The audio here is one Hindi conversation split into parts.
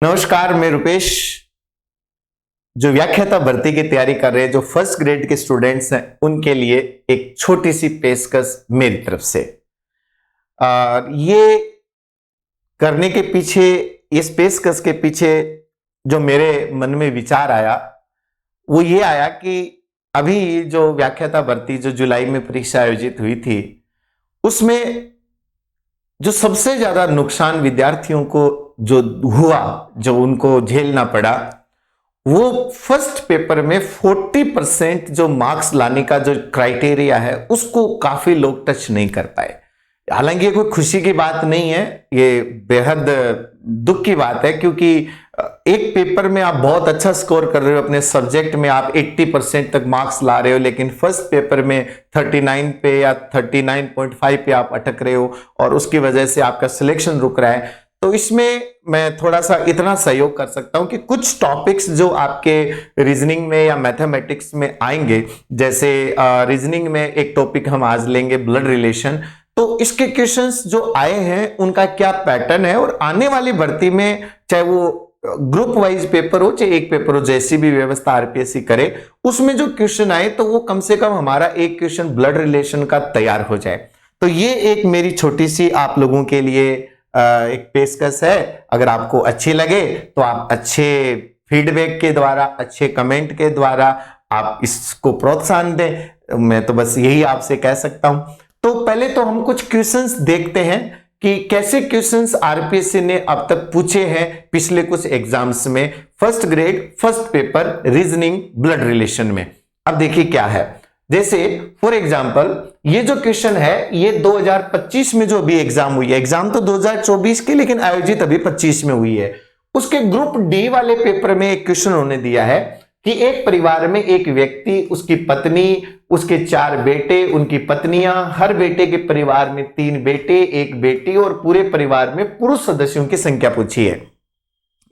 नमस्कार, मैं रुपेश। जो व्याख्याता भर्ती की तैयारी कर रहे हैं, जो फर्स्ट ग्रेड के स्टूडेंट्स हैं, उनके लिए एक छोटी सी पेशकश मेरी तरफ से। ये करने के पीछे, इस पेशकश के पीछे जो मेरे मन में विचार आया वो ये आया कि अभी जो व्याख्याता भर्ती जो जुलाई में परीक्षा आयोजित हुई थी, उसमें जो सबसे ज्यादा नुकसान विद्यार्थियों को जो हुआ, जो उनको झेलना पड़ा, वो फर्स्ट पेपर में 40% जो मार्क्स लाने का जो क्राइटेरिया है उसको काफी लोग टच नहीं कर पाए। हालांकि ये कोई खुशी की बात नहीं है, ये बेहद दुख की बात है, क्योंकि एक पेपर में आप बहुत अच्छा स्कोर कर रहे हो, अपने सब्जेक्ट में आप 80% तक मार्क्स ला रहे हो, लेकिन फर्स्ट पेपर में 39 पे या 39.5 पे आप अटक रहे हो और उसकी वजह से आपका सिलेक्शन रुक रहा है। तो इसमें मैं थोड़ा सा इतना सहयोग कर सकता हूं कि कुछ टॉपिक्स जो आपके रीजनिंग में या मैथमेटिक्स में आएंगे, जैसे रीजनिंग में एक टॉपिक हम आज लेंगे ब्लड रिलेशन, तो इसके क्वेश्चंस जो आए हैं उनका क्या पैटर्न है, और आने वाली भर्ती में चाहे वो ग्रुप वाइज पेपर हो चाहे एक पेपर हो, जैसी भी व्यवस्था आरपीएससी करे, उसमें जो क्वेश्चन आए तो वो कम से कम हमारा एक क्वेश्चन ब्लड रिलेशन का तैयार हो जाए। तो ये एक मेरी छोटी सी आप लोगों के लिए एक पेशकश है। अगर आपको अच्छी लगे तो आप अच्छे फीडबैक के द्वारा, अच्छे कमेंट के द्वारा आप इसको प्रोत्साहन दें। मैं तो बस यही आपसे कह सकता हूं। तो पहले तो हम कुछ क्वेश्चंस देखते हैं कि कैसे क्वेश्चंस आरपीएससी ने अब तक पूछे हैं पिछले कुछ एग्जाम्स में, first grade first paper reasoning blood relation में। अब देखिए क्या है। जैसे फॉर एग्जांपल ये जो क्वेश्चन है, ये 2025 में जो अभी एग्जाम हुई है, एग्जाम तो 2024 की लेकिन आयोजित अभी 25 में हुई है, उसके ग्रुप डी वाले पेपर में एक क्वेश्चन उन्होंने दिया है कि एक परिवार में एक व्यक्ति, उसकी पत्नी, उसके 4 बेटे, उनकी पत्नियां, हर बेटे के परिवार में 3 बेटे 1 बेटी, और पूरे परिवार में पुरुष सदस्यों की संख्या पूछी है।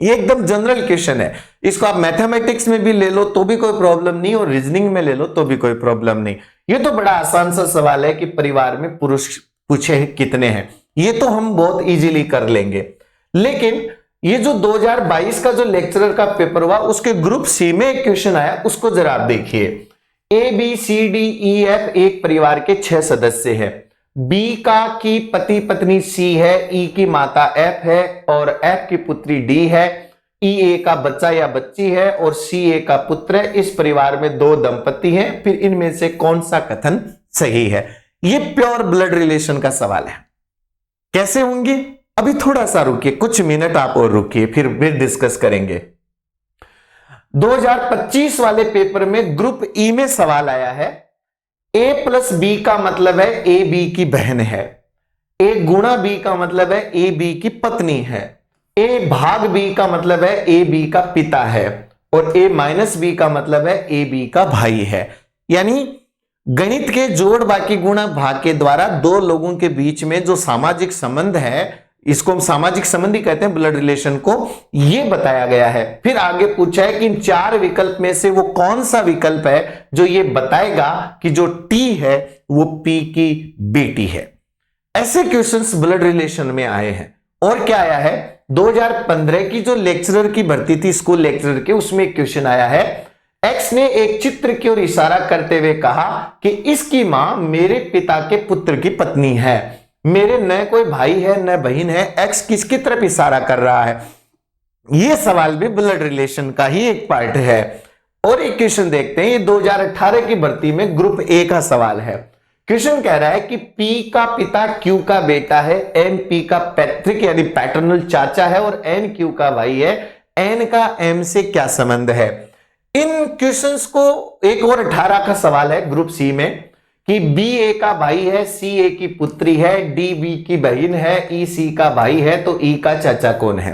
ये एकदम जनरल क्वेश्चन है, इसको आप मैथमेटिक्स में भी ले लो तो भी कोई प्रॉब्लम नहीं, और रीजनिंग में ले लो तो भी कोई प्रॉब्लम नहीं। ये तो बड़ा आसान सा सवाल है कि परिवार में पुरुष पूछे कितने हैं, ये तो हम बहुत इजीली कर लेंगे। लेकिन ये जो 2022 का जो लेक्चरर का पेपर हुआ, उसके ग्रुप सी में एक क्वेश्चन आया, उसको जरा आप देखिए। A B C D E F एक परिवार के 6 सदस्य है। बी का की पति पत्नी सी है, ई की माता एफ है और एफ की पुत्री डी है, ई ए का बच्चा या बच्ची है और सी ए का पुत्र है। इस परिवार में 2 दंपति हैं, फिर इनमें से कौन सा कथन सही है? ये प्योर ब्लड रिलेशन का सवाल है। कैसे होंगे? अभी थोड़ा सा रुकिए, कुछ मिनट आप और रुकिए, फिर डिस्कस करेंगे। 2025 वाले पेपर में ग्रुप ई में सवाल आया है, ए प्लस बी का मतलब है ए बी की बहन है, ए गुणा बी का मतलब है ए बी की पत्नी है, ए भाग बी का मतलब है ए बी का पिता है, और ए माइनस बी का मतलब है ए बी का भाई है। यानी गणित के जोड़ बाकी गुणा भाग के द्वारा 2 लोगों के बीच में जो सामाजिक संबंध है, इसको हम सामाजिक संबंध ही कहते हैं ब्लड रिलेशन को, ये बताया गया है। फिर आगे पूछा है कि इन 4 विकल्प में से वो कौन सा विकल्प है जो ये बताएगा कि जो टी है वो पी की बेटी है। ऐसे क्वेश्चंस ब्लड रिलेशन में आए हैं। और क्या आया है, 2015 की जो लेक्चरर की भर्ती थी, स्कूल लेक्चरर के, उसमें एक क्वेश्चन आया है, एक्स ने एक चित्र की ओर इशारा करते हुए कहा कि इसकी मां मेरे पिता के पुत्र की पत्नी है, मेरे न कोई भाई है न बहन है, एक्स किसकी तरफ इशारा कर रहा है? यह सवाल भी ब्लड रिलेशन का ही एक पार्ट है। और एक क्वेश्चन देखते हैं, ये 2018 की भर्ती में ग्रुप ए का सवाल है। क्वेश्चन कह रहा है कि पी का पिता क्यू का बेटा है, एन पी का पैतृक यानी पैटर्नल चाचा है और एन क्यू का भाई है, एन का एम से क्या संबंध है? इन क्वेश्चंस को एक और 18 का सवाल है ग्रुप सी में कि बी ए का भाई है, सी ए की पुत्री है, डी बी की बहन है, ई सी का भाई है, तो ई का चाचा कौन है?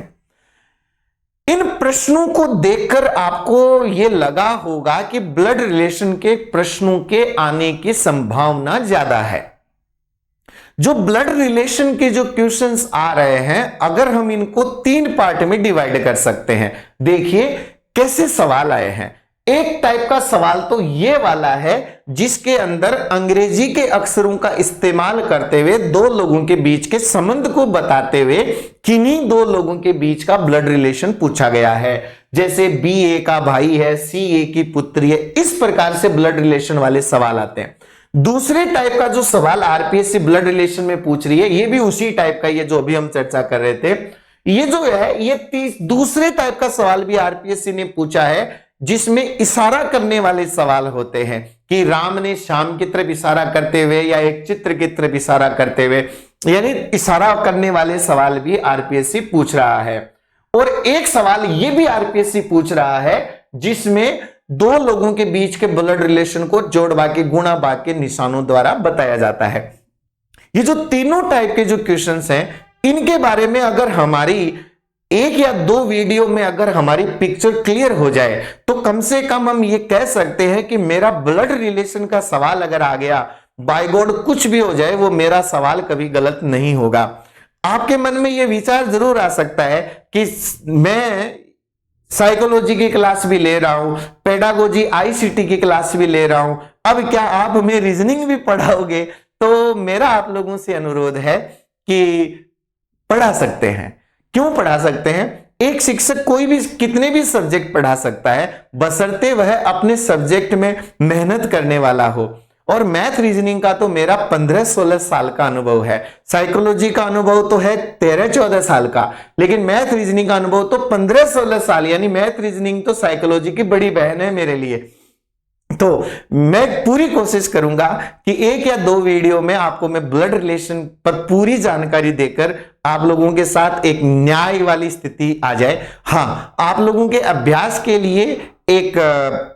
इन प्रश्नों को देखकर आपको यह लगा होगा कि ब्लड रिलेशन के प्रश्नों के आने की संभावना ज्यादा है। जो ब्लड रिलेशन के जो क्वेश्चंस आ रहे हैं, अगर हम इनको 3 पार्ट में डिवाइड कर सकते हैं। देखिए कैसे सवाल आए हैं। एक टाइप का सवाल तो ये वाला है जिसके अंदर अंग्रेजी के अक्षरों का इस्तेमाल करते हुए दो लोगों के बीच के संबंध को बताते हुए किन्हीं दो लोगों के बीच का ब्लड रिलेशन पूछा गया है। जैसे बी ए का भाई है, सी ए की पुत्री है, इस प्रकार से ब्लड रिलेशन वाले सवाल आते हैं। दूसरे टाइप का जो सवाल आरपीएससी ब्लड रिलेशन में पूछ रही है, ये भी उसी टाइप का, ये जो अभी हम चर्चा कर रहे थे, ये जो है ये दूसरे टाइप का सवाल भी आरपीएससी ने पूछा है, जिसमें इशारा करने वाले सवाल होते हैं कि राम ने श्याम की तरफ इशारा करते हुए या एक चित्र की तरफ इशारा करते हुए, यानी इशारा करने वाले सवाल भी आरपीएससी पूछ रहा है। और एक सवाल ये भी आरपीएससी पूछ रहा है जिसमें दो लोगों के बीच के ब्लड रिलेशन को जोड़ बाके गुणा बाके निशानों द्वारा बताया जाता है। ये जो तीनों टाइप के जो क्वेश्चंस हैं, इनके बारे में अगर हमारी एक या दो वीडियो में अगर हमारी पिक्चर क्लियर हो जाए तो कम से कम हम ये कह सकते हैं कि मेरा ब्लड रिलेशन का सवाल अगर आ गया, बाय गॉड कुछ भी हो जाए, वो मेरा सवाल कभी गलत नहीं होगा। आपके मन में ये विचार जरूर आ सकता है कि मैं साइकोलॉजी की क्लास भी ले रहा हूं, पेडागोजी आईसीटी की क्लास भी ले रहा हूं, अब क्या आप हमें रीजनिंग भी पढ़ाओगे? तो मेरा आप लोगों से अनुरोध है कि पढ़ा सकते हैं। क्यों पढ़ा सकते हैं? एक शिक्षक कोई भी कितने भी सब्जेक्ट पढ़ा सकता है, बशर्ते वह अपने सब्जेक्ट में मेहनत करने वाला हो। और मैथ रीजनिंग का तो मेरा 15-16 साल का अनुभव है, साइकोलॉजी का अनुभव तो है 13-14 साल का, लेकिन मैथ रीजनिंग का अनुभव तो 15-16 साल, यानी मैथ रीजनिंग तो साइकोलॉजी की बड़ी बहन है मेरे लिए। तो मैं पूरी कोशिश करूंगा कि एक या दो वीडियो में आपको मैं ब्लड रिलेशन पर पूरी जानकारी देकर आप लोगों के साथ एक न्याय वाली स्थिति आ जाए। हाँ, आप लोगों के अभ्यास के लिए एक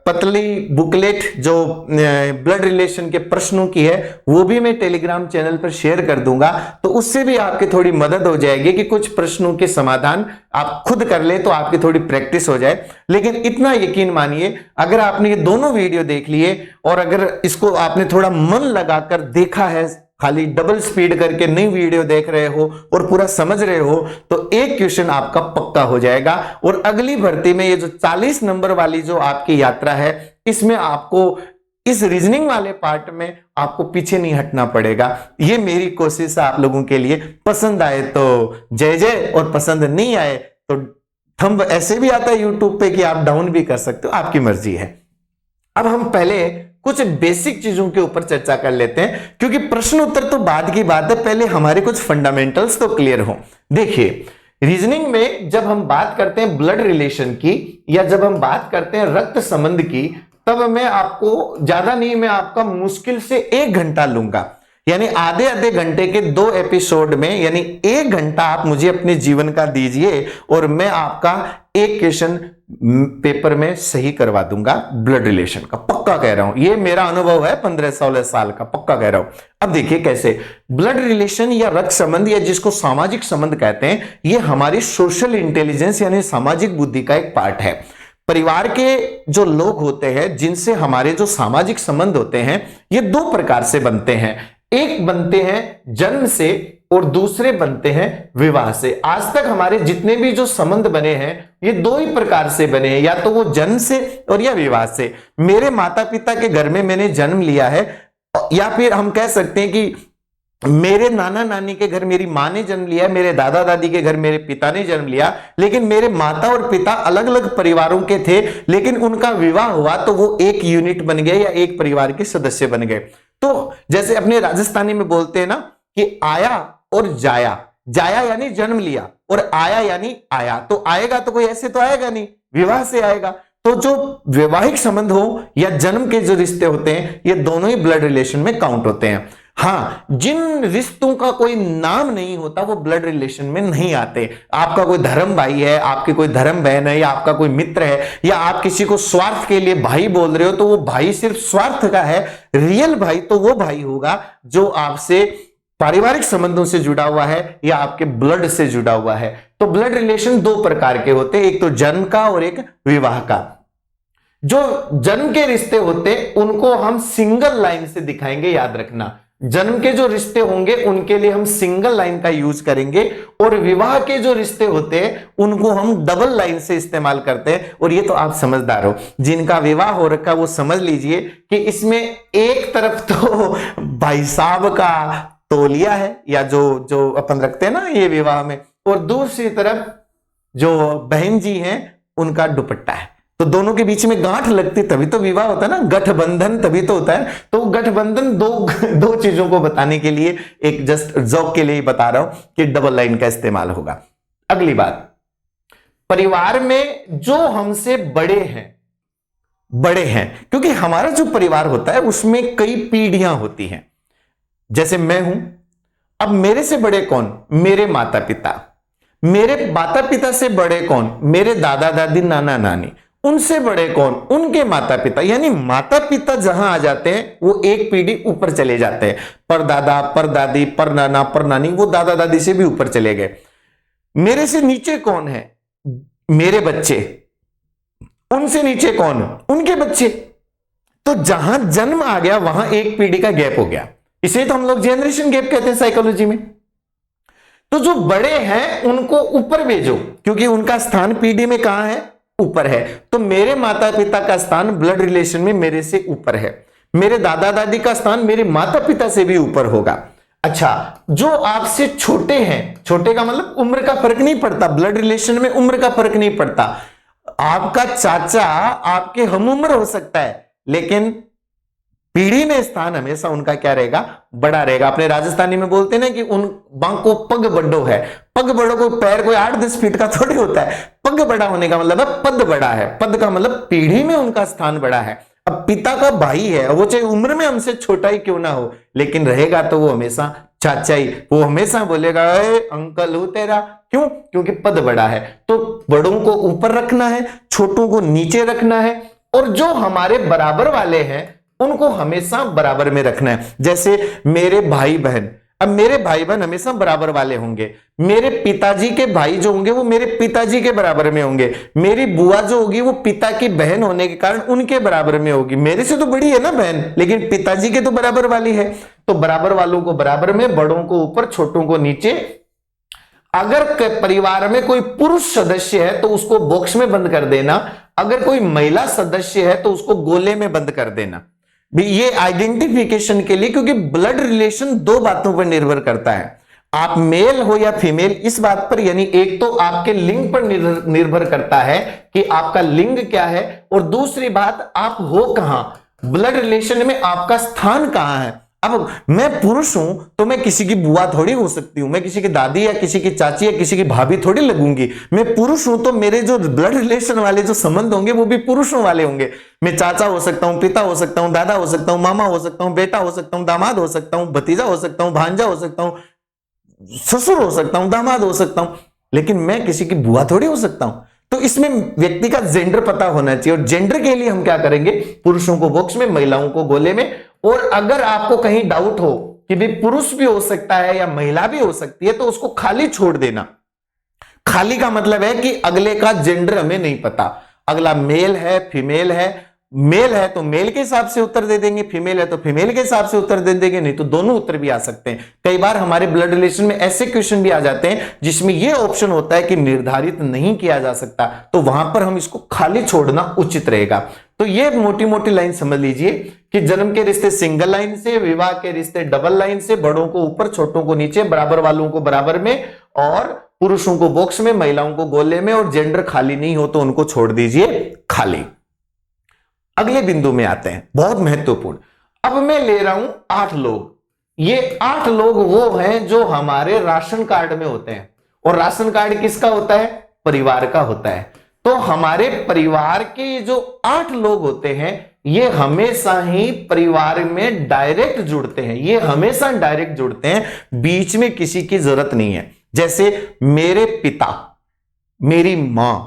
पतली बुकलेट जो ब्लड रिलेशन के प्रश्नों की है वो भी मैं टेलीग्राम चैनल पर शेयर कर दूंगा, तो उससे भी आपकी थोड़ी मदद हो जाएगी कि कुछ प्रश्नों के समाधान आप खुद कर ले तो आपकी थोड़ी प्रैक्टिस हो जाए। लेकिन इतना यकीन मानिए, अगर आपने ये दोनों वीडियो देख लिए और अगर इसको आपने थोड़ा मन लगाकर देखा है, खाली डबल स्पीड करके नई वीडियो देख रहे हो और पूरा समझ रहे हो, तो एक क्वेश्चन आपका पक्का हो जाएगा। और अगली भर्ती में ये जो 40 नंबर वाली जो आपकी यात्रा है, इसमें आपको इस रीजनिंग वाले पार्ट में आपको पीछे नहीं हटना पड़ेगा। ये मेरी कोशिश है आप लोगों के लिए। पसंद आए तो जय जय, और पसंद नहीं आए तो थंब ऐसे भी आता है यूट्यूब पे कि आप डाउन भी कर सकते हो, आपकी मर्जी है। अब हम पहले कुछ बेसिक चीजों के ऊपर चर्चा कर लेते हैं, क्योंकि प्रश्न उत्तर तो बाद की बात है, पहले हमारे कुछ फंडामेंटल्स तो क्लियर हो। देखिए, रीजनिंग में जब हम बात करते हैं ब्लड रिलेशन की या जब हम बात करते हैं रक्त संबंध की, तब मैं आपको ज्यादा नहीं, मैं आपका मुश्किल से 1 घंटा लूंगा, यानी आधे घंटे के 2 एपिसोड में, यानी 1 घंटा आप मुझे अपने जीवन का दीजिए और मैं आपका एक क्वेश्चन पेपर में सही करवा दूंगा ब्लड रिलेशन का, पक्का कह रहा हूं। ये मेरा अनुभव है 15-16 साल का, पक्का कह रहा हूं। अब देखिए कैसे ब्लड रिलेशन या रक्त संबंध या जिसको सामाजिक संबंध कहते हैं, ये हमारी सोशल इंटेलिजेंस यानी सामाजिक बुद्धि का एक पार्ट है। परिवार के जो लोग होते हैं जिनसे हमारे जो सामाजिक संबंध होते हैं, ये 2 प्रकार से बनते हैं। एक बनते हैं जन्म से और दूसरे बनते हैं विवाह से। आज तक हमारे जितने भी जो संबंध बने हैं ये 2 ही प्रकार से बने हैं, या तो वो जन्म से और या विवाह से। मेरे माता पिता के घर में मैंने जन्म लिया है, या फिर हम कह सकते हैं कि मेरे नाना नानी के घर मेरी मां ने जन्म लिया, मेरे दादा दादी के घर मेरे पिता ने जन्म लिया, लेकिन मेरे माता और पिता अलग अलग परिवारों के थे, लेकिन उनका विवाह हुआ तो वो एक यूनिट बन गए या एक परिवार के सदस्य बन गए। तो जैसे अपने राजस्थानी में बोलते हैं ना कि आया और जाया, जाया यानी जन्म लिया और आया यानी आया, तो आएगा तो कोई ऐसे तो आएगा नहीं, विवाह से आएगा। तो जो वैवाहिक संबंध हो या जन्म के जो रिश्ते होते हैं, ये दोनों ही ब्लड रिलेशन में काउंट होते हैं। हाँ, जिन रिश्तों का कोई नाम नहीं होता वो ब्लड रिलेशन में नहीं आते। आपका कोई धर्म भाई है, आपकी कोई धर्म बहन है, या आपका कोई मित्र है, या आप किसी को स्वार्थ के लिए भाई बोल रहे हो, तो वो भाई सिर्फ स्वार्थ का है। रियल भाई तो वो भाई होगा जो आपसे पारिवारिक संबंधों से जुड़ा हुआ है या आपके ब्लड से जुड़ा हुआ है। तो ब्लड रिलेशन 2 प्रकार के होते हैं, एक तो जन्म का और एक विवाह का। जो जन्म के रिश्ते होते हैं उनको हम सिंगल लाइन से दिखाएंगे, याद रखना। जन्म के जो रिश्ते होंगे उनके लिए हम सिंगल लाइन का यूज करेंगे, और विवाह के जो रिश्ते होते हैं उनको हम डबल लाइन से इस्तेमाल करते हैं। और ये तो आप समझदार हो, जिनका विवाह हो रखा वो समझ लीजिए कि इसमें एक तरफ तो भाई साहब का तौलिया है या जो अपन रखते हैं ना ये विवाह में, और दूसरी तरफ जो बहन जी हैं उनका दुपट्टा है। तो दोनों के बीच में गांठ लगती तभी तो विवाह होता है ना, गठबंधन तभी तो होता है। तो गठबंधन दो चीजों को बताने के लिए, एक जस्ट जोक के लिए बता रहा हूं कि डबल लाइन का इस्तेमाल होगा। अगली बात, परिवार में जो हमसे बड़े हैं, क्योंकि हमारा जो परिवार होता है उसमें कई पीढ़ियां होती हैं। जैसे मैं हूं, अब मेरे से बड़े कौन? मेरे माता पिता। मेरे माता पिता से बड़े कौन? मेरे दादा दादी नाना नानी। उनसे बड़े कौन? उनके माता पिता। यानी माता पिता जहां आ जाते हैं वो एक पीढ़ी ऊपर चले जाते हैं। परदादा, परदादी, परनाना, परनानी, वो दादा दादी से भी ऊपर चले गए। मेरे से नीचे कौन है? मेरे बच्चे। उनसे नीचे कौन? उनके बच्चे। तो जहां जन्म आ गया वहां एक पीढ़ी का गैप हो गया। इसे तो हम लोग जनरेशन गैप कहते हैं साइकोलॉजी में। तो जो बड़े हैं उनको ऊपर भेजो, क्योंकि उनका स्थान पीढ़ी में कहां है? ऊपर है। तो मेरे माता पिता का स्थान ब्लड रिलेशन में मेरे से ऊपर है। मेरे दादा दादी का स्थान मेरे माता पिता से भी ऊपर होगा। अच्छा, जो आपसे छोटे हैं, छोटे का मतलब उम्र का फर्क नहीं पड़ता, ब्लड रिलेशन में उम्र का फर्क नहीं पड़ता। आपका चाचा आपके हम उम्र हो सकता है, लेकिन पीढ़ी में स्थान हमेशा उनका क्या रहेगा? बड़ा रहेगा। अपने राजस्थानी में बोलते हैं ना कि उन बांको पग बड़ो है। पग बड़ो को पैर कोई 8-10 फीट का थोड़ी होता है। पग बड़ा होने का मतलब है पद बड़ा है। पद का मतलब पीढ़ी में उनका स्थान बड़ा है। अब पिता का भाई है, वो चाहे उम्र में हमसे छोटा ही क्यों ना हो, लेकिन रहेगा तो वो हमेशा चाचा ही। वो हमेशा बोलेगा अंकल हूं तेरा। क्यों? क्योंकि पद बड़ा है। तो बड़ों को ऊपर रखना है, छोटों को नीचे रखना है, और जो हमारे बराबर वाले हैं उनको हमेशा बराबर में रखना है। जैसे मेरे भाई बहन, अब मेरे भाई बहन हमेशा बराबर वाले होंगे। मेरे पिताजी के भाई जो होंगे वो मेरे पिताजी के बराबर में होंगे। मेरी बुआ जो होगी वो पिता की बहन होने के कारण उनके बराबर में होगी। मेरे से तो बड़ी है ना बहन, लेकिन पिताजी के तो बराबर वाली है। तो बराबर वालों को बराबर में, बड़ों को ऊपर, छोटों को नीचे। अगर परिवार में कोई पुरुष सदस्य है तो उसको बॉक्स में बंद कर देना, अगर कोई महिला सदस्य है तो उसको गोले में बंद कर देना। ये आइडेंटिफिकेशन के लिए, क्योंकि ब्लड रिलेशन दो बातों पर निर्भर करता है, आप मेल हो या फीमेल, इस बात पर। यानी एक तो आपके लिंग पर निर्भर करता है कि आपका लिंग क्या है, और दूसरी बात आप हो कहां, ब्लड रिलेशन में आपका स्थान कहां है। अब मैं पुरुष हूं तो मैं किसी की बुआ थोड़ी हो सकती हूं, मैं किसी की दादी या किसी की चाची या किसी की भाभी थोड़ी लगूंगी। मैं पुरुष हूं तो मेरे जो ब्लड रिलेशन वाले जो संबंध होंगे वो भी पुरुषों वाले होंगे। मैं चाचा हो सकता हूं, पिता हो सकता हूं, दादा हो सकता हूं, मामा हो सकता हूं, बेटा हो सकता हूं, दामाद हो सकता हूं, भतीजा हो सकता हूं, भांजा हो सकता हूं, ससुर हो सकता हूं, दामाद हो सकता हूं, लेकिन मैं किसी की बुआ थोड़ी हो सकता हूं। तो इसमें व्यक्ति का जेंडर पता होना चाहिए, और जेंडर के लिए हम क्या करेंगे? पुरुषों को बॉक्स में, महिलाओं को गोले में। और अगर आपको कहीं डाउट हो कि भी पुरुष भी हो सकता है या महिला भी हो सकती है, तो उसको खाली छोड़ देना। खाली का मतलब है कि अगले का जेंडर हमें नहीं पता, अगला मेल है फीमेल है। मेल है तो मेल के हिसाब से उत्तर दे देंगे, फीमेल है तो फीमेल के हिसाब से उत्तर दे देंगे, नहीं तो दोनों उत्तर भी आ सकते हैं। कई बार हमारे ब्लड रिलेशन में ऐसे क्वेश्चन भी आ जाते हैं जिसमें यह ऑप्शन होता है कि निर्धारित नहीं किया जा सकता, तो वहां पर हम इसको खाली छोड़ना उचित रहेगा। तो ये मोटी मोटी लाइन समझ लीजिए कि जन्म के रिश्ते सिंगल लाइन से, विवाह के रिश्ते डबल लाइन से, बड़ों को ऊपर, छोटों को नीचे, बराबर वालों को बराबर में, और पुरुषों को बॉक्स में, महिलाओं को गोले में, और जेंडर खाली नहीं हो तो उनको छोड़ दीजिए खाली। अगले बिंदु में आते हैं, बहुत महत्वपूर्ण। अब मैं ले रहा हूं 8 लोग। ये 8 लोग वो हैं जो हमारे राशन कार्ड में होते हैं, और राशन कार्ड किसका होता है? परिवार का होता है। तो हमारे परिवार के जो 8 लोग होते हैं ये हमेशा ही परिवार में डायरेक्ट जुड़ते हैं, ये हमेशा डायरेक्ट जुड़ते हैं, बीच में किसी की जरूरत नहीं है। जैसे मेरे पिता, मेरी मां,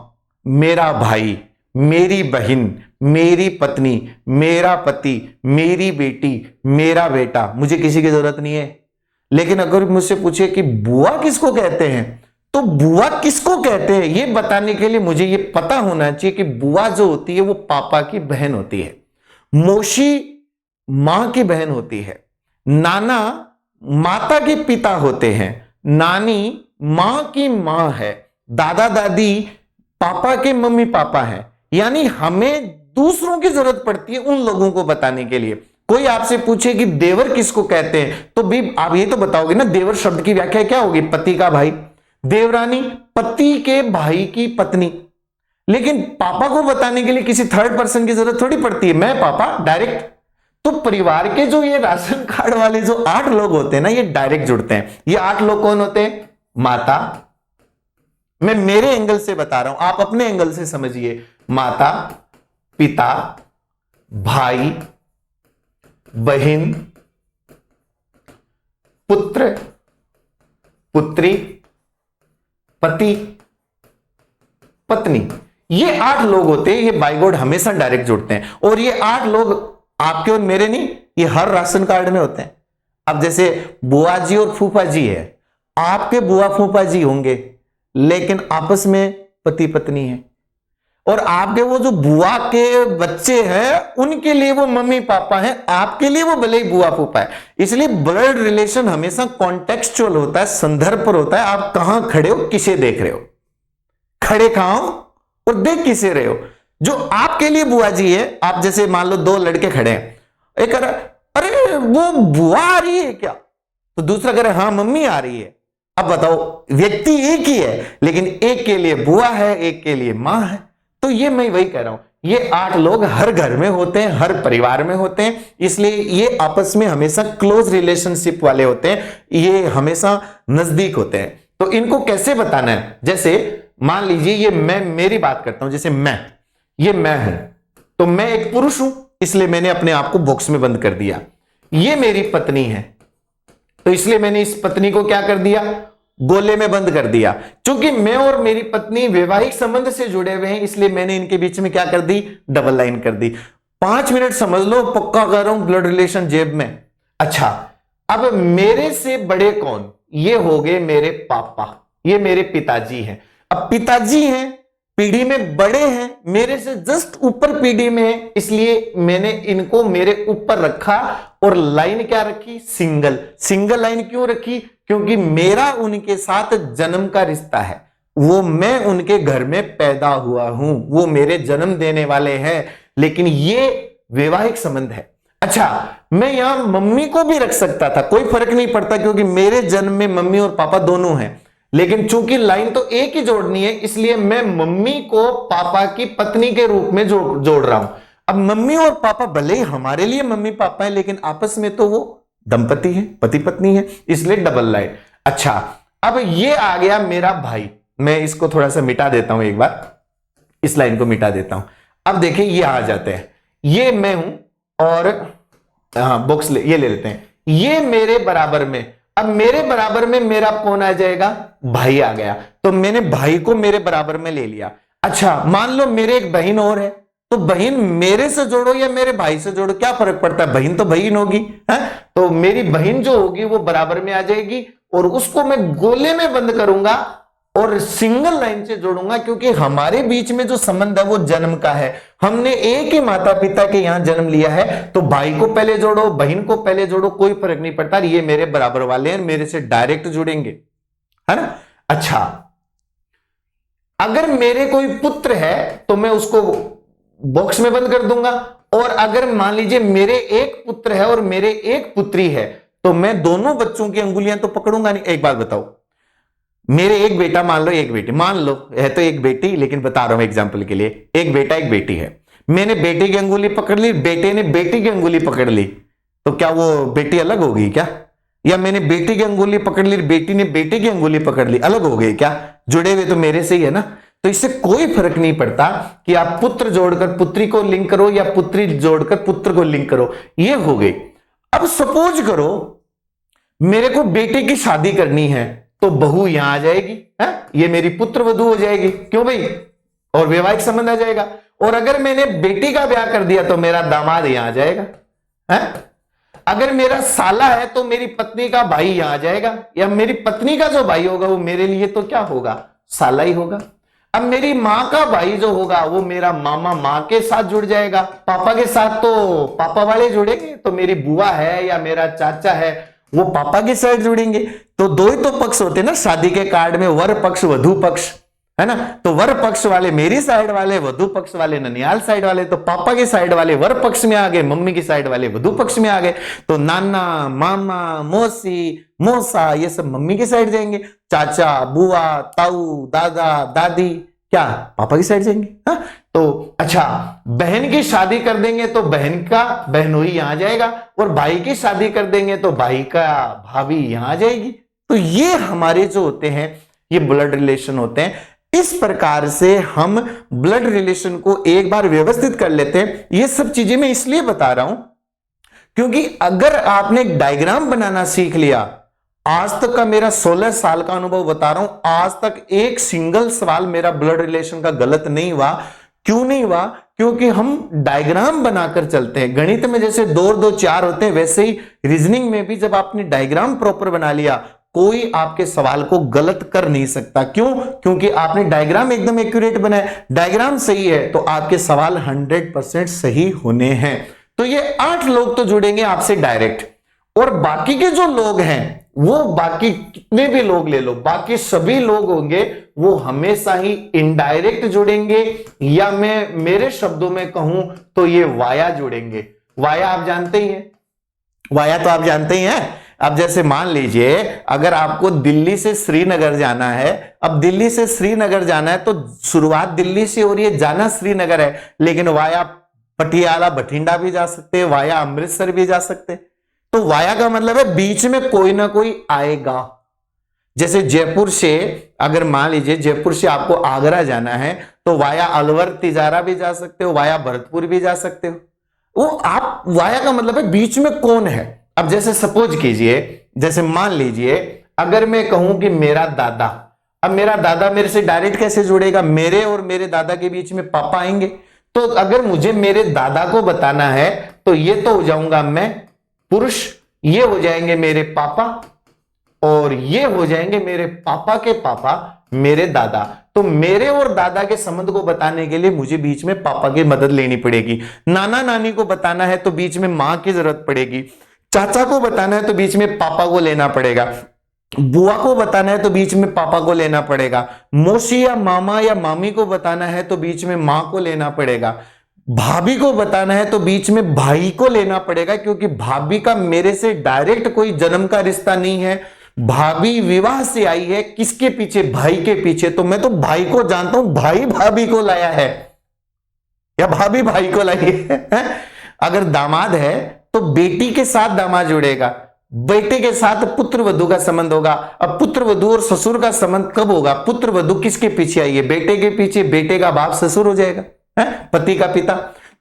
मेरा भाई, मेरी बहन, मेरी पत्नी, मेरा पति, मेरी बेटी, मेरा बेटा, मुझे किसी की जरूरत नहीं है। लेकिन अगर मुझसे पूछे कि बुआ किसको कहते हैं, तो बुआ किसको कहते हैं ये बताने के लिए मुझे ये पता होना चाहिए कि बुआ जो होती है वो पापा की बहन होती है, मौसी मां की बहन होती है, नाना माता के पिता होते हैं, नानी मां की मां है, दादा दादी पापा के मम्मी पापा हैं। यानी हमें दूसरों की जरूरत पड़ती है उन लोगों को बताने के लिए। कोई आपसे पूछे कि देवर किसको कहते हैं, तो भी आप ये तो बताओगे ना, देवर शब्द की व्याख्या क्या होगी? पति का भाई। देवरानी पति के भाई की पत्नी। लेकिन पापा को बताने के लिए किसी थर्ड पर्सन की जरूरत थोड़ी पड़ती है, मैं पापा डायरेक्ट। तो परिवार के जो ये राशन कार्ड वाले जो 8 लोग होते हैं ना, ये डायरेक्ट जुड़ते हैं। ये 8 लोग कौन होते हैं? माता, मैं मेरे एंगल से बता रहा हूं, आप अपने एंगल से समझिए। माता, पिता, भाई, बहन, पुत्र, पुत्री, पति, पत्नी। ये 8 लोग होते हैं। ये बाय गॉड हमेशा डायरेक्ट जुड़ते हैं। और ये 8 लोग आपके और मेरे नहीं, ये हर राशन कार्ड में होते हैं। अब जैसे बुआ जी और फूफा जी है, आपके बुआ फूफा जी होंगे लेकिन आपस में पति पत्नी है। और आपके वो जो बुआ के बच्चे हैं उनके लिए वो मम्मी पापा हैं, आपके लिए वो भले ही बुआ फूफा है। इसलिए ब्लड रिलेशन हमेशा कॉन्टेक्सचुअल होता है, संदर्भ पर होता है। आप कहां खड़े हो, किसे देख रहे हो, खड़े कहां हो और देख किसे रहे हो। जो आपके लिए बुआ जी है, आप जैसे मान लो 2 लड़के खड़े हैं, एक कह रहा अरे वो बुआ आ रही है क्या, तो दूसरा कह रहा हाँ मम्मी आ रही है। अब बताओ, व्यक्ति एक ही है लेकिन एक के लिए बुआ है, एक के लिए मां है। तो ये मैं वही कह रहा हूं, ये 8 लोग हर घर में होते हैं, हर परिवार में होते हैं। इसलिए ये आपस में हमेशा क्लोज रिलेशनशिप वाले होते हैं, ये हमेशा नजदीक होते हैं। तो इनको कैसे बताना है? जैसे मान लीजिए ये मैं मेरी बात करता हूं, जैसे ये मैं हूं, तो मैं एक पुरुष हूं, इसलिए मैंने अपने आप को बॉक्स में बंद कर दिया। ये मेरी पत्नी है, तो इसलिए मैंने इस पत्नी को क्या कर दिया? गोले में बंद कर दिया। क्योंकि मैं और मेरी पत्नी वैवाहिक संबंध से जुड़े हुए हैं, इसलिए मैंने इनके बीच में क्या कर दी? डबल लाइन कर दी। 5 मिनट समझ लो, पक्का कर रहा हूं, ब्लड रिलेशन जेब में। अच्छा, अब मेरे से बड़े कौन? ये हो गए मेरे पापा, ये मेरे पिताजी हैं। अब पिताजी हैं, पीढ़ी में बड़े हैं, मेरे से जस्ट ऊपर पीढ़ी में है, इसलिए मैंने इनको मेरे ऊपर रखा। और लाइन क्या रखी? सिंगल। सिंगल लाइन क्यों रखी? क्योंकि मेरा उनके साथ जन्म का रिश्ता है। वो मैं उनके घर में पैदा हुआ हूं, वो मेरे जन्म देने वाले हैं, लेकिन ये वैवाहिक संबंध है। अच्छा, मैं यहां मम्मी को भी रख सकता था, कोई फर्क नहीं पड़ता, क्योंकि मेरे जन्म में मम्मी और पापा दोनों हैं। लेकिन चूंकि लाइन तो एक ही जोड़नी है, इसलिए मैं मम्मी को पापा की पत्नी के रूप में जोड़ रहा हूं। अब मम्मी और पापा भले ही हमारे लिए मम्मी पापा है, लेकिन आपस में तो वो दंपति है, पति पत्नी है, इसलिए डबल लाइन। अच्छा, अब ये आ गया मेरा भाई। मैं इसको थोड़ा सा मिटा देता हूं, एक बार इस लाइन को मिटा देता हूं। अब देखिए ये आ जाते हैं, ये मैं हूं और बॉक्स ये ले लेते हैं, ये मेरे बराबर में। अब मेरे बराबर में मेरा कौन आ जाएगा? भाई आ गया। तो मैंने भाई को मेरे बराबर में ले लिया। अच्छा, मान लो मेरे एक बहन और है, तो बहन मेरे से जोड़ो या मेरे भाई से जोड़ो, क्या फर्क पड़ता है? बहन तो बहन होगी, है? तो मेरी बहन जो होगी वो बराबर में आ जाएगी, और उसको मैं गोले में बंद करूंगा और सिंगल लाइन से जोड़ूंगा, क्योंकि हमारे बीच में जो संबंध है वो जन्म का है। हमने एक ही माता पिता के यहां जन्म लिया है, तो भाई को पहले जोड़ो, बहन को पहले जोड़ो, कोई फर्क नहीं पड़ता। ये मेरे बराबर वाले हैं, मेरे से डायरेक्ट जुड़ेंगे, है ना? अच्छा, अगर मेरे कोई पुत्र है तो मैं उसको बॉक्स में बंद कर दूंगा। और अगर मान लीजिए मेरे एक पुत्र है और मेरे एक पुत्री है, तो मैं दोनों बच्चों की अंगुलियां तो पकड़ूंगा नहीं। एक बात बताओ, मेरे एक बेटा, मान लो एक बेटी, मान लो है तो एक बेटी, लेकिन बता रहा हूं एग्जांपल के लिए, एक बेटा एक बेटी है। मैंने बेटे की अंगुली पकड़ ली, बेटे ने बेटी की अंगुली पकड़ ली, तो क्या वो बेटी अलग हो गई क्या? या मैंने बेटी की अंगुली पकड़ ली, बेटी ने बेटे की अंगुली पकड़ ली, अलग हो गई क्या? जुड़े हुए तो मेरे से ही है ना। तो इससे कोई फर्क नहीं पड़ता कि आप पुत्र जोड़कर पुत्री को लिंक करो या पुत्री जोड़कर पुत्र को लिंक करो, ये हो गई। अब सपोज करो मेरे को बेटे की शादी करनी है, तो बहू यहां आ जाएगी, है? ये मेरी पुत्र वधू हो जाएगी, क्यों भाई? और वैवाहिक संबंध आ जाएगा। और अगर मैंने बेटी का ब्याह कर दिया तो मेरा दामाद यहां आ जाएगा, है? अगर मेरा साला है तो मेरी पत्नी का भाई यहां आ जाएगा, या मेरी पत्नी का जो भाई होगा वो मेरे लिए तो क्या होगा? साला ही होगा। अब मेरी माँ का भाई जो होगा वो मेरा मामा माँ के साथ जुड़ जाएगा, पापा के साथ तो पापा वाले जुड़ेंगे, तो मेरी बुआ है या मेरा चाचा है वो पापा के साथ जुड़ेंगे। तो दो ही तो पक्ष होते हैं ना शादी के कार्ड में, वर पक्ष वधु पक्ष, है ना। तो वर पक्ष वाले मेरी साइड वाले, वधु पक्ष वाले ननियाल साइड वाले, तो पापा की साइड वाले वर पक्ष में आ गए, मम्मी की साइड वाले वधु पक्ष में आ गए। तो नाना, मामा, मौसी, मौसा ये सब मम्मी की साइड जाएंगे, चाचा, बुआ, ताऊ, दादा, दादी क्या पापा की साइड जाएंगे। हा? तो अच्छा, बहन की शादी कर देंगे तो बहन का बहनोई यहां जाएगा, और भाई की शादी कर देंगे तो भाई का भाभी यहां आ जाएगी। तो ये हमारे जो होते हैं ये ब्लड रिलेशन होते हैं। इस प्रकार से हम ब्लड रिलेशन को एक बार व्यवस्थित कर लेते हैं। ये सब चीजें मैं इसलिए बता रहा हूं क्योंकि अगर आपने एक डायग्राम बनाना सीख लिया, आज तक का मेरा 16 साल का अनुभव बता रहा हूं, आज तक एक सिंगल सवाल मेरा ब्लड रिलेशन का गलत नहीं हुआ। क्यों नहीं हुआ? क्योंकि हम डायग्राम बनाकर चलते हैं। गणित में जैसे 2 और 2 4 होते हैं, वैसे ही रीजनिंग में भी जब आपने डायग्राम प्रॉपर बना लिया, कोई आपके सवाल को गलत कर नहीं सकता। क्यों? क्योंकि आपने डायग्राम एकदम एक्यूरेट बनाया। डायग्राम सही है तो आपके सवाल 100% सही होने हैं। तो ये 8 लोग तो जुड़ेंगे आपसे डायरेक्ट, और बाकी के जो लोग हैं वो बाकी कितने भी लोग ले लो, बाकी सभी लोग होंगे वो हमेशा ही इनडायरेक्ट जुड़ेंगे, या मैं मेरे शब्दों में कहूं तो ये वाया जुड़ेंगे। वाया आप जानते ही हैं, वाया तो आप जानते ही हैं। अब जैसे मान लीजिए अगर आपको दिल्ली से श्रीनगर जाना है, अब दिल्ली से श्रीनगर जाना है तो शुरुआत दिल्ली से हो रही है, जाना श्रीनगर है, लेकिन वाया पटियाला बठिंडा भी जा सकते हैं, वाया अमृतसर भी जा सकते हैं। तो वाया का मतलब है बीच में कोई ना कोई आएगा। जैसे जयपुर से अगर मान लीजिए जयपुर से आपको आगरा जाना है तो वाया अलवर तिजारा भी जा सकते हो, वाया भरतपुर भी जा सकते हो। वो आप वाया का मतलब है बीच में कौन है। अब जैसे सपोज कीजिए, जैसे मान लीजिए अगर मैं कहूं कि मेरा दादा, अब मेरा दादा मेरे से डायरेक्ट कैसे जुड़ेगा? मेरे और मेरे दादा के बीच में पापा आएंगे। तो अगर मुझे मेरे दादा को बताना है तो ये तो हो जाऊंगा मैं पुरुष, ये हो जाएंगे मेरे पापा, और ये हो जाएंगे मेरे पापा के पापा मेरे दादा। तो मेरे और दादा के संबंध को बताने के लिए मुझे बीच में पापा की मदद लेनी पड़ेगी। नाना नानी को बताना है तो बीच में मां की जरूरत पड़ेगी। चाचा को बताना है तो बीच में पापा को लेना पड़ेगा। बुआ को बताना है तो बीच में पापा को लेना पड़ेगा। मौसी या मामा या मामी को बताना है तो बीच में मां को लेना पड़ेगा। भाभी को बताना है तो बीच में भाई को लेना पड़ेगा, क्योंकि भाभी का मेरे से डायरेक्ट कोई जन्म का रिश्ता नहीं है। भाभी विवाह से आई है, किसके पीछे? भाई के पीछे। तो मैं तो भाई को जानता हूं, भाई भाभी को लाया है या भाभी भाई को लाई है। अगर दामाद है तो बेटी के साथ दामाद जुड़ेगा, बेटे के साथ पुत्र वधु का संबंध होगा। अब पुत्र वधु और ससुर का संबंध कब होगा? पुत्र वधु किसके पीछे आई है? बेटे के पीछे, बेटे का बाप ससुर हो जाएगा, है पति का पिता।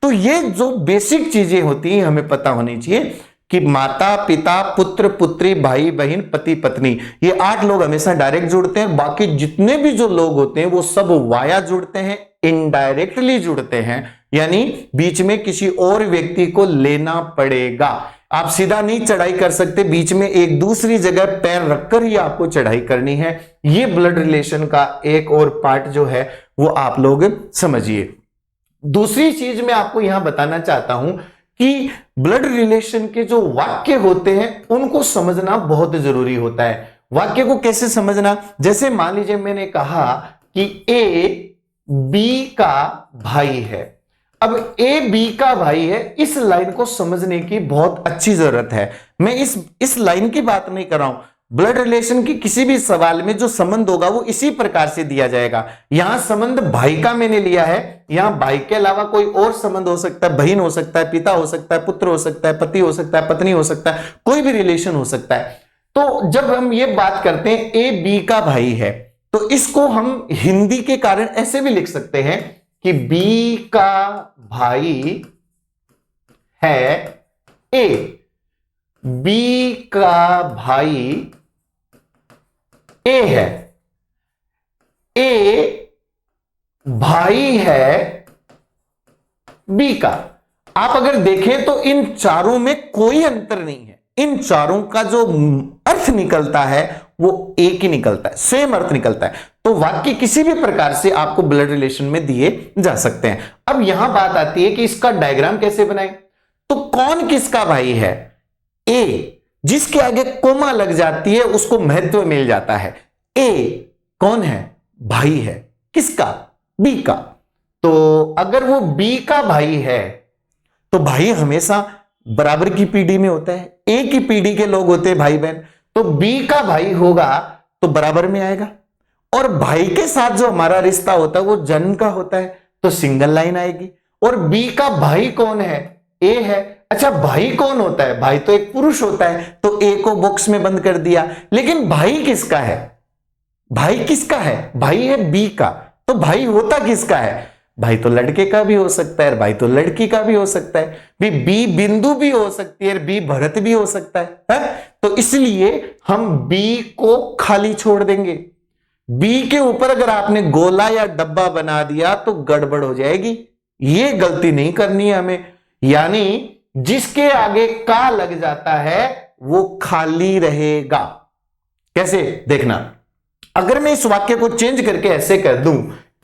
तो ये जो बेसिक चीजें होती हैं हमें पता होनी चाहिए कि माता पिता पुत्र पुत्री भाई बहन पति पत्नी, ये 8 लोग हमेशा डायरेक्ट जुड़ते हैं। बाकी जितने भी जो लोग होते हैं वो सब वाया जुड़ते हैं, इनडायरेक्टली जुड़ते हैं, यानी बीच में किसी और व्यक्ति को लेना पड़ेगा। आप सीधा नहीं चढ़ाई कर सकते, बीच में एक दूसरी जगह पैर रखकर ही आपको चढ़ाई करनी है। ये ब्लड रिलेशन का एक और पार्ट जो है वो आप लोग समझिए। दूसरी चीज मैं आपको यहां बताना चाहता हूं कि ब्लड रिलेशन के जो वाक्य होते हैं उनको समझना बहुत जरूरी होता है। वाक्य को कैसे समझना? जैसे मान लीजिए मैंने कहा कि ए बी का भाई है। अब ए बी का भाई है, इस लाइन को समझने की बहुत अच्छी जरूरत है। मैं इस लाइन की बात नहीं कर रहा हूं। ब्लड रिलेशन की किसी भी सवाल में जो संबंध होगा वो इसी प्रकार से दिया जाएगा। यहां संबंध भाई का मैंने लिया है, यहां भाई के अलावा कोई और संबंध हो सकता है, बहन हो सकता है, पिता हो सकता है, पुत्र हो सकता है, पति हो सकता है, पत्नी हो सकता है, कोई भी रिलेशन हो सकता है। तो जब हम ये बात करते हैं ए बी का भाई है, तो इसको हम हिंदी के कारण ऐसे भी लिख सकते हैं कि बी का भाई है ए, बी का भाई ए है, ए भाई है बी का। आप अगर देखें तो इन चारों में कोई अंतर नहीं है। इन चारों का जो अर्थ निकलता है वो एक ही निकलता है, सेम अर्थ निकलता है। तो वाक्य किसी भी प्रकार से आपको ब्लड रिलेशन में दिए जा सकते हैं। अब यहां बात आती है कि इसका डायग्राम कैसे बनाएं। तो कौन किसका भाई है? ए, जिसके आगे कोमा लग जाती है उसको महत्व मिल जाता है। ए कौन है? भाई है। किसका? बी का। तो अगर वो बी का भाई है तो भाई हमेशा बराबर की पीढ़ी में होता है, एक ही पीढ़ी के लोग होते हैं भाई बहन। तो बी का भाई होगा तो बराबर में आएगा, और भाई के साथ जो हमारा रिश्ता होता है वो जन्म का होता है तो सिंगल लाइन आएगी। और बी का भाई कौन है? ए है। अच्छा, भाई कौन होता है? भाई तो एक पुरुष होता है, तो ए को बॉक्स में बंद कर दिया। लेकिन भाई किसका है? भाई किसका है? भाई है बी का। तो भाई होता किसका है? भाई तो लड़के का भी हो सकता है, भाई तो लड़की का भी हो सकता है, बी बिंदु भी हो सकती है, बी भरत भी हो सकता है? तो इसलिए हम बी को खाली छोड़ देंगे। बी के ऊपर अगर आपने गोला या डब्बा बना दिया तो गड़बड़ हो जाएगी। ये गलती नहीं करनी है हमें। यानी जिसके आगे का लग जाता है वो खाली रहेगा। कैसे? देखना, अगर मैं इस वाक्य को चेंज करके ऐसे कर दूं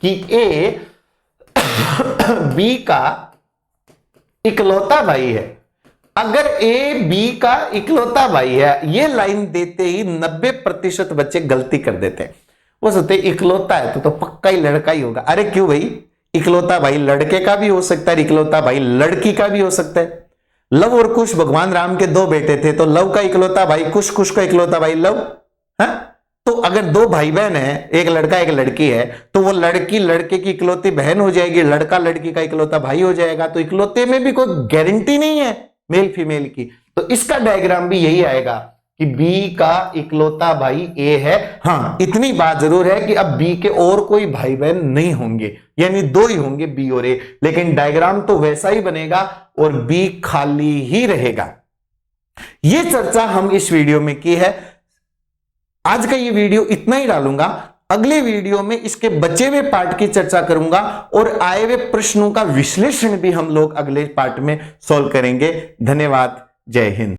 कि ए बी का इकलौता भाई है। अगर ए बी का इकलौता भाई है, ये लाइन देते ही 90% बच्चे गलती कर देते हैं। वो सोचते इकलौता है तो पक्का ही लड़का ही होगा। अरे क्यों भाई? इकलौता भाई लड़के का भी हो सकता है, इकलौता भाई लड़की का भी हो सकता है। लव और कुश भगवान राम के दो बेटे थे, तो लव का इकलौता भाई कुश, कुश का इकलौता भाई लव। तो अगर दो भाई बहन है, एक लड़का एक लड़की है, तो वो लड़की लड़के की इकलौती बहन हो जाएगी, लड़का लड़की का इकलौता भाई हो जाएगा। तो इकलौते में भी कोई गारंटी नहीं है मेल फीमेल की। तो इसका डायग्राम भी यही आएगा कि बी का इकलौता भाई ए है। हाँ, इतनी बात जरूर है कि अब बी के और कोई भाई बहन नहीं होंगे, यानी दो ही होंगे, बी और ए। लेकिन डायग्राम तो वैसा ही बनेगा और बी खाली ही रहेगा। यह चर्चा हम इस वीडियो में की है। आज का ये वीडियो इतना ही डालूंगा। अगले वीडियो में इसके बचे हुए पार्ट की चर्चा करूंगा और आए हुए प्रश्नों का विश्लेषण भी हम लोग अगले पार्ट में सॉल्व करेंगे। धन्यवाद। जय हिंद।